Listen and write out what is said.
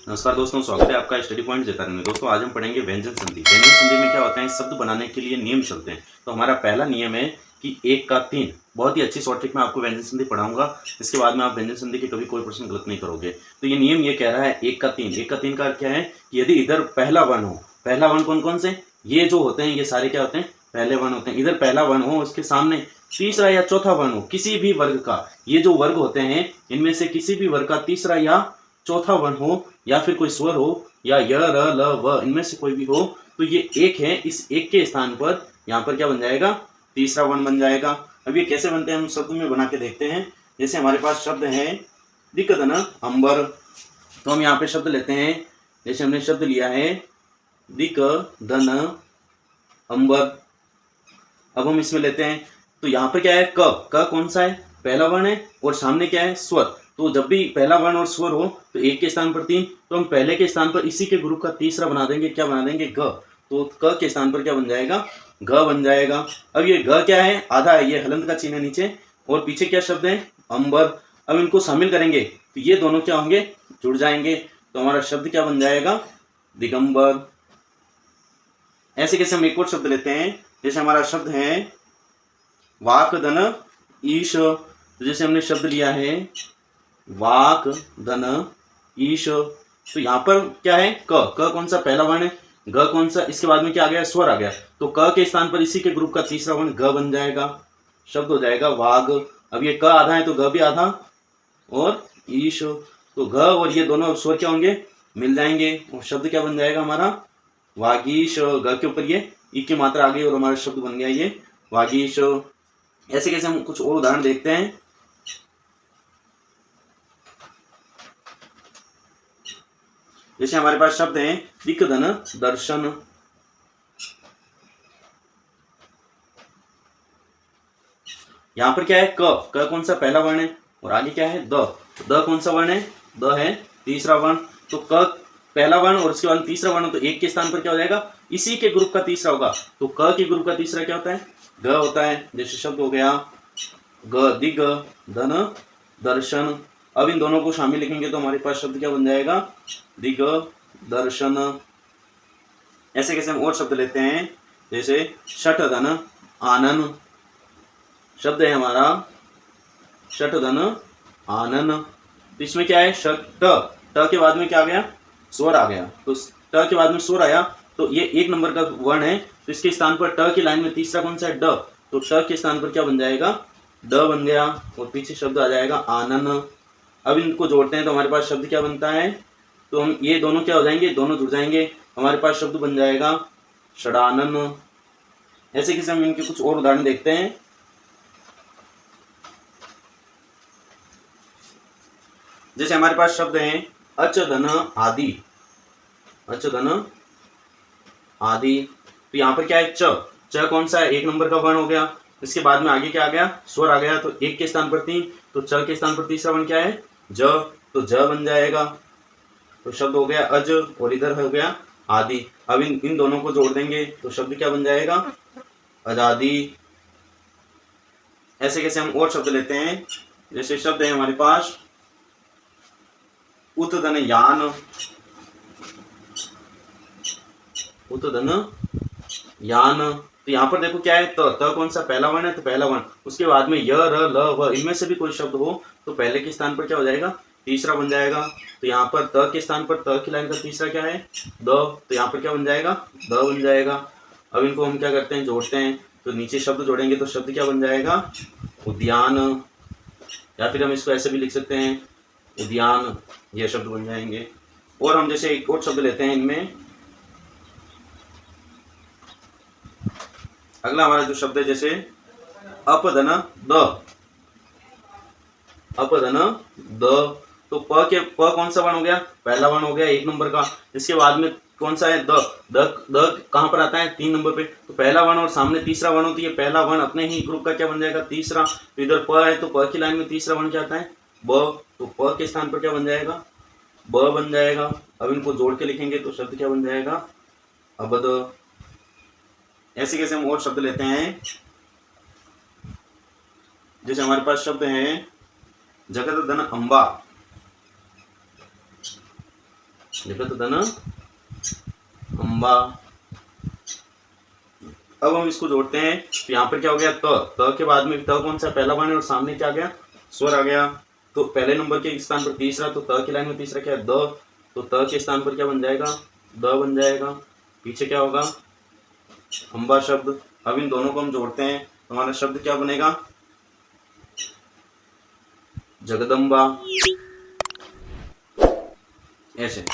नमस्कार दोस्तों, स्वागत है आपका स्टडी पॉइंट जेतारन में। दोस्तों आज हम पढ़ेंगे व्यंजन संधि। व्यंजन संधि में क्या होता है, शब्द बनाने के लिए नियम चलते हैं। तो हमारा पहला नियम है कि 1 का 3। बहुत ही अच्छी शॉर्ट ट्रिक में आपको व्यंजन संधि पढ़ाऊंगा। इसके बाद में आप व्यंजन संधि के कभी कोई प्रश्न गलत नहीं करोगे। तो ये नियम ये कह रहा है 1 का 3। 1 का 3 का अर्थ क्या है कि यदि इधर पहला वर्ण हो, पहला वर्ण कौन कौन से, ये जो होते हैं ये सारे क्या होते हैं, पहले वर्ण होते हैं। इधर पहला वर्ण हो, उसके सामने तीसरा या चौथा वर्ण हो, किसी भी वर्ग का, ये जो वर्ग होते हैं इनमें से किसी भी वर्ग का तीसरा या चौथा वर्ण हो, या फिर कोई स्वर हो, या य र ल व, इनमें से कोई भी हो, तो ये एक है। इस एक के स्थान पर यहाँ पर क्या बन जाएगा, तीसरा वर्ण बन जाएगा। अब ये कैसे बनते हैं हम शब्द में बना के देखते हैं। जैसे हमारे पास शब्द है दिक्कतन अंबर, तो हम यहाँ पे शब्द लेते हैं। जैसे हमने शब्द लिया है दिक धन अंबर। अब हम इसमें लेते हैं, तो यहाँ पर क्या है, क कौन सा है, पहला वर्ण है, और सामने क्या है, स्वर। तो जब भी पहला वर्ण और स्वर हो तो एक के स्थान पर 3, तो हम पहले के स्थान पर इसी के ग्रुप का तीसरा बना देंगे। क्या बना देंगे, ग। तो क के स्थान पर क्या बन जाएगा, घ बन जाएगा। अब ये घ क्या है, आधा है, ये हलंत का चिन्ह है नीचे, और पीछे क्या शब्द है, अंबर। अब इनको शामिल करेंगे तो ये दोनों क्या होंगे, जुड़ जाएंगे। तो हमारा शब्द क्या बन जाएगा, दिगंबर। ऐसे कैसे हम एक और शब्द लेते हैं। जैसे हमारा शब्द है वाक धन ईश। तो जैसे हमने शब्द लिया है वाक धन ईश, तो यहाँ पर क्या है, क कौन सा पहला वर्ण है, ग कौन सा, इसके बाद में क्या आ गया, स्वर आ गया। तो क के स्थान पर इसी के ग्रुप का तीसरा वर्ण ग बन जाएगा, शब्द हो जाएगा वाग। अब ये क आधा है तो ग भी आधा, और ईश, तो घ और ये दोनों स्वर क्या होंगे, मिल जाएंगे, और शब्द क्या बन जाएगा हमारा, वागीश। ग के ऊपर ये ई की मात्रा आ गई और हमारा शब्द बन गया ये वागीश। ऐसे कैसे हम कुछ और उदाहरण देखते हैं। जैसे हमारे पास शब्द है दिक्धन दर्शन। यहाँ पर क्या है, क कौन सा पहला वर्ण है, और आगे क्या है, द कौन सा वर्ण है, द है तीसरा वर्ण। तो क पहला वर्ण और उसके बाद तीसरा वर्ण, तो एक के स्थान पर क्या हो जाएगा, इसी के ग्रुप का तीसरा होगा। तो क के ग्रुप का तीसरा क्या होता है, ग होता है। जैसे शब्द हो गया ग दिग धन दर्शन। अब इन दोनों को शामिल लिखेंगे तो हमारे पास शब्द क्या बन जाएगा, दिग दर्शन। ऐसे कैसे हम और शब्द लेते हैं। जैसे शठ धन आनन, शब्द है हमारा शठ धन आनन। तो इसमें क्या है, ट के बाद में क्या आ गया, स्वर आ गया। तो ट के बाद में स्वर आया, तो ये एक नंबर का वर्ण है, तो इसके स्थान पर ट की लाइन में तीसरा कौन सा है, ड। तो ट के स्थान पर क्या बन जाएगा, ड बन गया, और पीछे शब्द आ जाएगा आनन। अब इनको जोड़ते हैं तो हमारे पास शब्द क्या बनता है, तो हम ये दोनों क्या हो जाएंगे, दोनों जुड़ जाएंगे, हमारे पास शब्द बन जाएगा षडानन। ऐसे किसी हम इनके कुछ और उदाहरण देखते हैं। जैसे हमारे पास शब्द हैं अच धन आदि, अच धन आदि। तो यहाँ पर क्या है, च कौन सा है, एक नंबर का वर्ण हो गया। इसके बाद में आगे क्या आ गया, स्वर आ गया, तो एक के स्थान पर 3, तो च के स्थान पर तीसरा वर्ण क्या है, ज। तो ज बन जाएगा, तो शब्द हो गया अज, और इधर हो गया आदि। अब इन दोनों को जोड़ देंगे तो शब्द क्या बन जाएगा, आजादी। ऐसे कैसे हम और शब्द लेते हैं। जैसे शब्द है हमारे पास उत्तधन यान, उत्तधन यान। तो यहाँ पर देखो क्या है, त कौन सा पहला वर्ण है, तो पहला वर्ण, उसके बाद में य र ल व, इनमें से भी कोई शब्द हो तो पहले के स्थान पर क्या हो जाएगा, तीसरा बन जाएगा। तो यहाँ पर त के स्थान पर त की लाइन का तीसरा क्या है, द। तो यहाँ पर क्या बन जाएगा, द बन जाएगा। अब इनको हम क्या करते हैं, जोड़ते हैं, तो नीचे शब्द जोड़ेंगे तो शब्द क्या बन जाएगा, उद्यान। या फिर हम इसको ऐसे भी लिख सकते हैं, उद्यान, ये शब्द बन जाएंगे। और हम जैसे एक और शब्द लेते हैं इनमें। अगला हमारा जो शब्द है जैसे अपधन द, अपधन द। तो प कौन सा वर्ण हो गया, पहला वर्ण हो गया एक नंबर का। इसके बाद में कौन सा है, द कहाँ पर आता है, 3 नंबर पे। तो पहला वर्ण और सामने तीसरा वर्ण होती है, पहला वर्ण अपने ही ग्रुप का क्या बन जाएगा, तीसरा। तो इधर प है, तो प की लाइन में तीसरा वर्ण क्या आता है, ब। तो प के स्थान पर क्या बन जाएगा, ब बन जाएगा। अब इनको जोड़ के लिखेंगे तो शब्द क्या बन जाएगा, अबद। ऐसे कैसे हम और शब्द लेते हैं। जैसे हमारे पास शब्द हैं जगत धन अंबा, जगत धन अम्बा। अब हम इसको जोड़ते हैं तो यहाँ पर क्या हो गया, त के बाद में त कौन सा पहला वर्ण है और सामने क्या आ गया, स्वर आ गया। तो पहले नंबर के स्थान पर तीसरा, तो त की लाइन में तीसरा क्या है, द, तो त के स्थान पर क्या बन जाएगा, द बन जाएगा। पीछे क्या होगा, अम्बा शब्द। अब इन दोनों को हम जोड़ते हैं तो हमारा शब्द क्या बनेगा, जगदम्बा। ऐसे